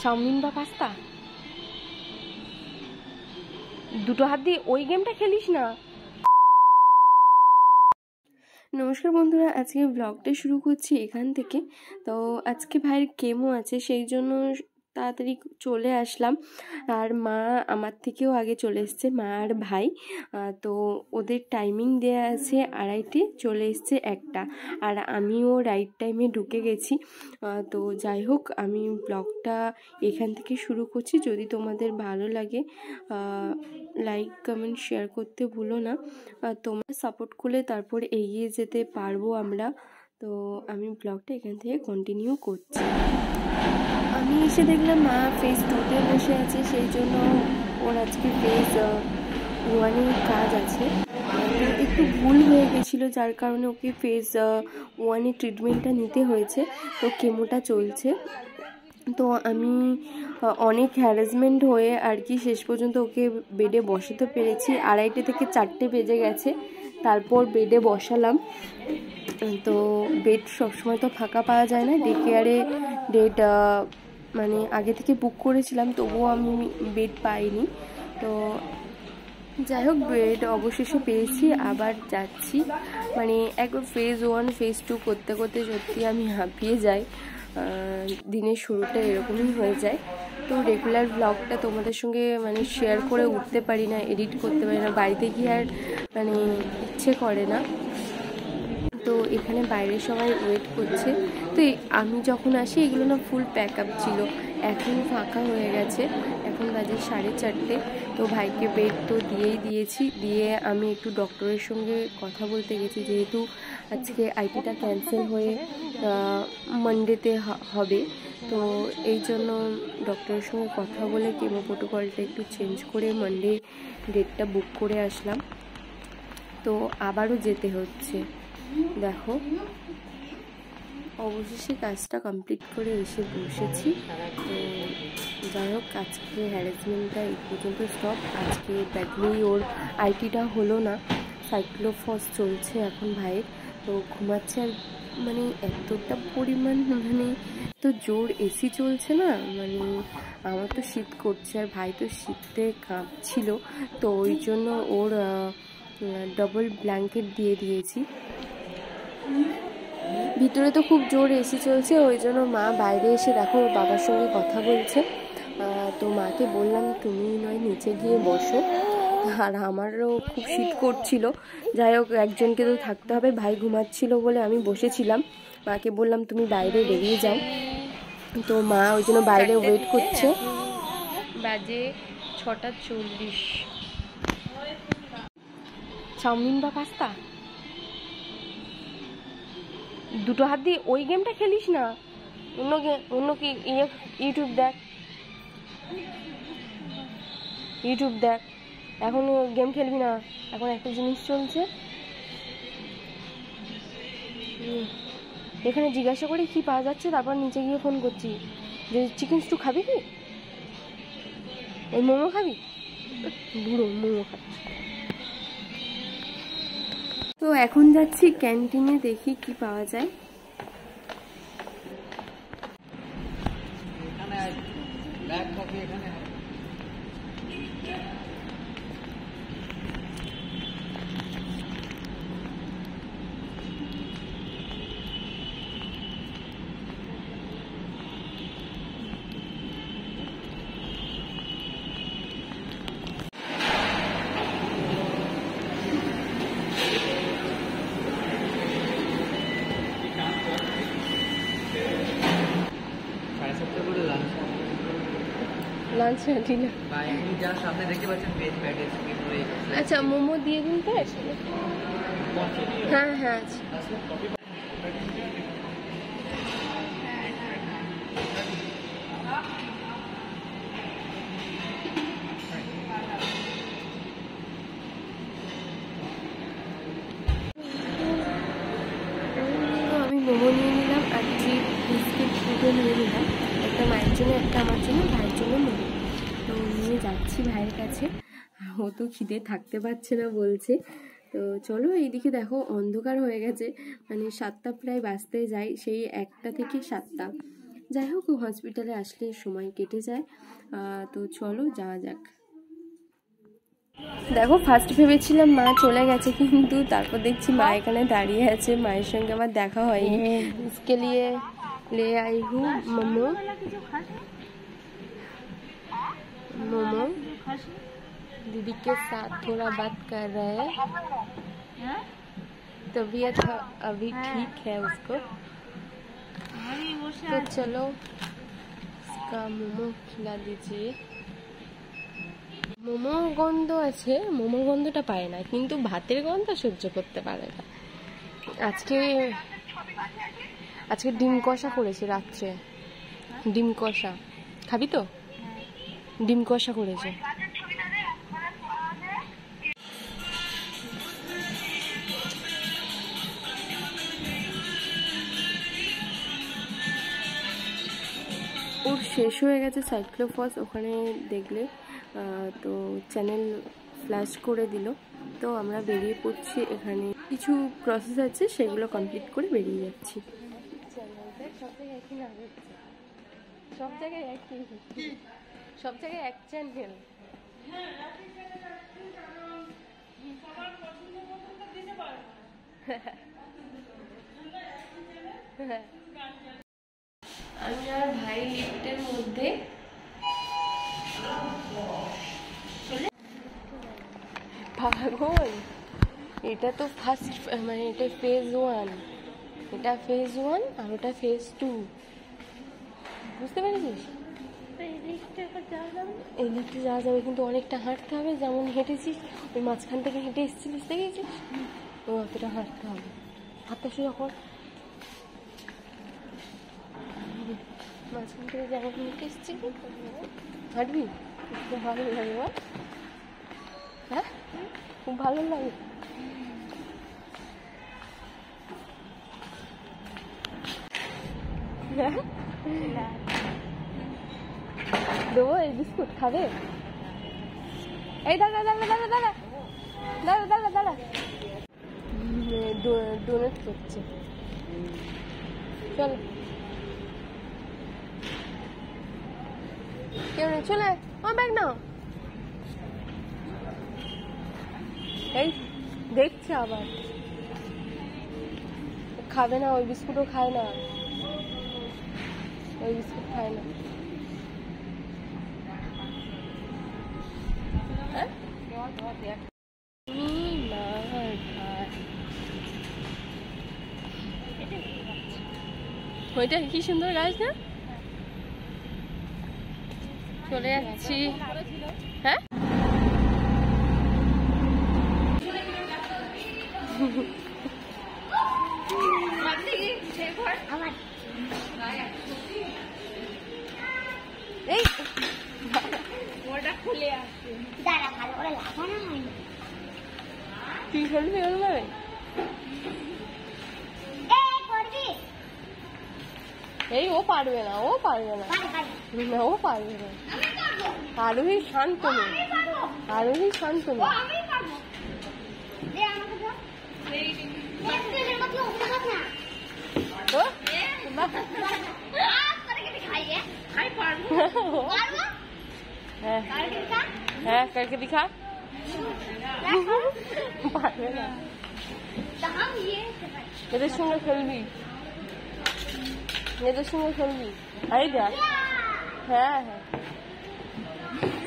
Chowmein বা pasta দুটো হাত দিয়ে ওই গেমটা খেলিস না। নমস্কার বন্ধুরা, আজকে ব্লগটা শুরু করছি এখান থেকে। তো আজকে ভাইয়ের কেমো আছে, সেই জন্য তাড়াতাড়ি চলে আসলাম। আর মা আমার থেকেও আগে চলে এসছে, মা আর ভাই। তো ওদের টাইমিং দেয়া আছে 2:30, চলে এসছে 1টা। আর আমিও রাইট টাইমে ঢুকে গেছি। তো যাই হোক, আমি ব্লগটা এখান থেকে শুরু করছি। যদি তোমাদের ভালো লাগে লাইক কমেন্ট শেয়ার করতে ভুলো না। তোমরা সাপোর্ট করলে তারপর এগিয়ে যেতে পারবো আমরা। তো আমি ব্লগটা এখান থেকে কন্টিনিউ করছি। আমি এসে দেখলাম মা ফেজ 2-তে বসে আছে, সেই জন্য ওর আজকে ফেজ 1-এর কাজ আছে। একটু ভুল হয়ে গেছিলো, যার কারণে ওকে ফেজ 1-এর ট্রিটমেন্টটা নিতে হয়েছে। তো কেমোটা চলছে। তো আমি অনেক হ্যারাসমেন্ট হয়ে আর কি শেষ পর্যন্ত ওকে বেডে বসাতে পেরেছি। 2:30 থেকে 4টে বেজে গেছে, তারপর বেডে বসালাম। তো বেড সবসময় তো ফাঁকা পাওয়া যায় না, ডে কেয়ারে ডেট মানে আগে থেকে বুক করেছিলাম, তবুও আমি বেড পাইনি। তো যাই হোক, বেড অবশেষে পেয়েছি, আবার যাচ্ছি। মানে একবার ফেজ 1 ফেজ 2 করতে করতে সত্যি আমি হাঁপিয়ে যাই। দিনের শুরুটা এরকমই হয়ে যায়। তো রেগুলার ব্লগটা তোমাদের সঙ্গে মানে শেয়ার করে উঠতে পারি না, এডিট করতে পারি না, বাড়িতে গিয়ে আর মানে ইচ্ছে করে না। তো এখানে বাইরে সবাই ওয়েট করছে। তো আমি যখন আসি এগুলো না ফুল প্যাক আপ ছিল, এখন ফাঁকা হয়ে গেছে। এখন বাজে 4:30। তো ভাইকে বেড তো দিয়েছি, দিয়ে আমি একটু ডক্টরের সঙ্গে কথা বলতে গেছি, যেহেতু আজকে আইটিটা ক্যান্সেল হয়ে মানডেতে হবে। তো এই জন্য ডক্টরের সঙ্গে কথা বলে কেমো প্রোটোকলটা একটু চেঞ্জ করে মানডে ডেটটা বুক করে আসলাম। তো আবারও যেতে হচ্ছে। দেখো, অবশেষে কাজটা কমপ্লিট করে এসে বসেছি। তো যাই হোক, আজকে হ্যারাসমেন্টটা এই পর্যন্ত স্টপ। আজকে ব্যাডলি ওর আইটিটা হলো না, সাইক্লোফস চলছে এখন ভাইয়ের। তো ঘুমাচ্ছে, আর মানে এতটা পরিমাণ মানে তো জোর এসি চলছে না, মানে আমার তো শীত করছে, আর ভাই তো শীতে কাঁপছিল। তো ওই জন্য ওর ডবল ব্ল্যাঙ্কেট দিয়ে দিয়েছি। ভিতরে তো খুব জোর এসি চলছে, ওই জন্য মা বাইরে এসে দেখো বাবার সঙ্গে কথা বলছে। তো মাকে বললাম তুমি নয় নিচে গিয়ে বসো, আর আমারও খুব শীত করছিল। যাই হোক, একজনকে তো থাকতে হবে, ভাই ঘুমাচ্ছিল বলে আমি বসেছিলাম। মাকে বললাম তুমি বাইরে বেরিয়ে যাও। তো মা ওই জন্য বাইরে ওয়েট করছে। বাজে 6:40। চাউমিন বা পাস্তা দুটো হাত দিয়ে ওই গেমটা খেলিস না, অন্য কি ইউটিউব দেখ। এখন গেম খেলবি না, এখন একটা জিনিস চলছে। এখানে জিজ্ঞাসা করি কি পাওয়া যাচ্ছে, তারপর নিচে গিয়ে ফোন করছি যে চিকেন স্টু খাবি কি, ওই মোমো খাবি, বুড়ো মোমো খাবি। তো এখন যাচ্ছি ক্যান্টিনে, দেখি কি পাওয়া যায়। লাঞ্চ না ডিনার? আচ্ছা, মোমো দিয়ে দিন তো। হ্যাঁ হ্যাঁ আছে। আমি মোমো নিয়ে নিলাম, আর চিপ বিস্কিট দুটো নিয়ে নিলাম, একটা মায়ের জন্য একটা আমার জন্য, ভাইয়ের জন্য মোমো। তো নিয়ে যাচ্ছি ভাইয়ের কাছে, ও তো খিদে থাকতে পারছে না বলছে। তো চলো, এইদিকে দেখো অন্ধকার হয়ে গেছে, মানে 7টা প্রায় বাজতে যায়, সেই 1টা থেকে 7টা যাই হোক, হসপিটালে আসলে সময় কেটে যায়। তো চলো যাওয়া যাক। দেখো, ফার্স্ট ভেবেছিলাম মা চলে গেছে, কিন্তু তারপর দেখছি মা এখানে দাঁড়িয়ে আছে। মায়ের সঙ্গে আমার দেখা হয়নি। इसके लिए ले आई हूँ मोमो। मोमो दीदी के साथ थोड़ा बात कर रहे हैं। तबीयत अभी ठीक है उसको, तो चलो इसका मोमो खिला दीजिए। মোমো গন্ধ আছে, মোমোর গন্ধটা পায় না, কিন্তু ভাতের গন্ধ সহ্য করতে পারে না। আজকে ডিম কষা করেছে রাত্রে। ডিম কষা খাবি তো? ডিম কষা করেছে। ওর শেষ হয়ে গেছে সাইক্লোফস, ওখানে দেখলে তো চ্যানেল ফ্ল্যাশ করে দিল। তো আমরা বেরিয়ে পড়ছি, এখানে কিছু প্রসেস আছে সেগুলো কমপ্লিট করে বেরিয়ে যাচ্ছি। সব জায়গায় এক চ্যানেল। আমি আর ভাই লিফটের মধ্যে। পাগল, এটা তো ফার্স্ট, মানে এটা ফেজ 1, এটা ফেজ 1 আর ওটা ফেজ 2, বুঝতে পেরেছিস? এই লিফটে যাওয়া যাবে, কিন্তু অনেকটা হাঁটতে হবে। যেমন হেঁটেছিস, ওই মাঝখান থেকে হেঁটে এসেছিলিস, দেখেছিস? ও অতটা হাঁটতে হবে। হাঁটতে শুরু কর, মাঝখান থেকে যেমন হেঁটে এসেছিলি হাঁটবি। খুব ভালো লাগে বল? হ্যাঁ, খুব ভালো লাগে। দেবো এই বিস্কুট, খাবে? এই দাঁড়া দাঁড়া দাঁড়া দাঁড়া দাঁড়া দাঁড়া দাঁড়া, ডোনেট করছে। চল, কেউ নেই, চলে আমার ব্যাগ নাও। এই দেখছে আবার, খাবে না ওই বিস্কুটও, খায় না ওই বিস্কুট, খায় না। ওইটা কি সুন্দর গাছ না? চলে যাচ্ছি। হ্যাঁ, এই ওটা খুলে আসছে, দাঁড়া ভালো করে লাগানো হয়নি। তুই খেলবি ওরভাবে? এই ও পারবে না, ও পারবে না, না ও পারবে না। আরোহী শান্ত নেই, আরোহী শান্ত নেই। হ্যাঁ, करके दिखा। পারবে না, এদের সঙ্গে খেলবি, এদের সঙ্গে খেলবি। আরে দেখ, হ্যাঁ হ্যাঁ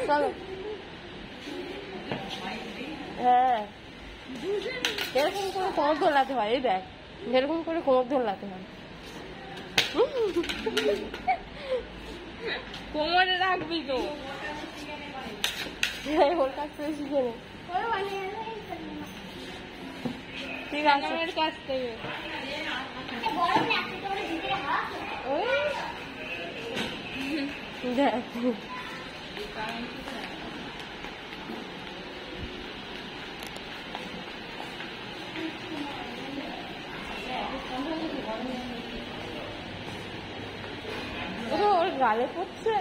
চলো। হ্যাঁ, এরকম করে কোমর ধরলাতে হয়। এই দেখ, এরকম করে কোমর ধরলাতে হয়। কোমরে রাখবি তো, ওর কাছ থেকে শিখে নে। ঠিক আছে, ওর কাছ থেকে। দেখ ওর গালে পড়ছে।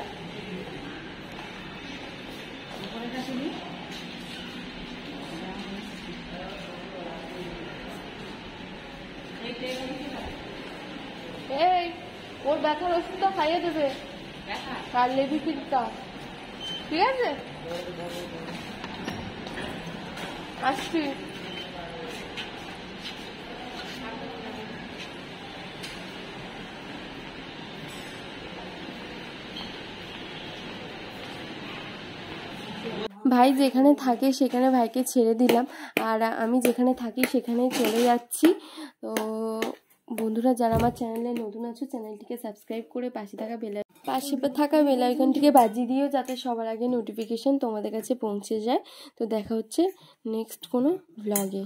এই ওর ব্যথার ওষুধটা খাইয়ে দেবে আর লেভিটিনটা, ঠিক আছে? আসছি। ভাই যেখানে থাকে সেখানে ভাইকে ছেড়ে দিলাম, আর আমি যেখানে থাকি সেখানেই চলে যাচ্ছি। তো বন্ধুরা, যারা আমার চ্যানেলে নতুন আছো চ্যানেলটিকে সাবস্ক্রাইব করে পাশে থাকা বেল আইকনটিকে বাজিয়ে দিও, যাতে সবার আগে নোটিফিকেশন তোমাদের কাছে পৌঁছে যায়। তো দেখা হচ্ছে নেক্সট কোনো ব্লগে।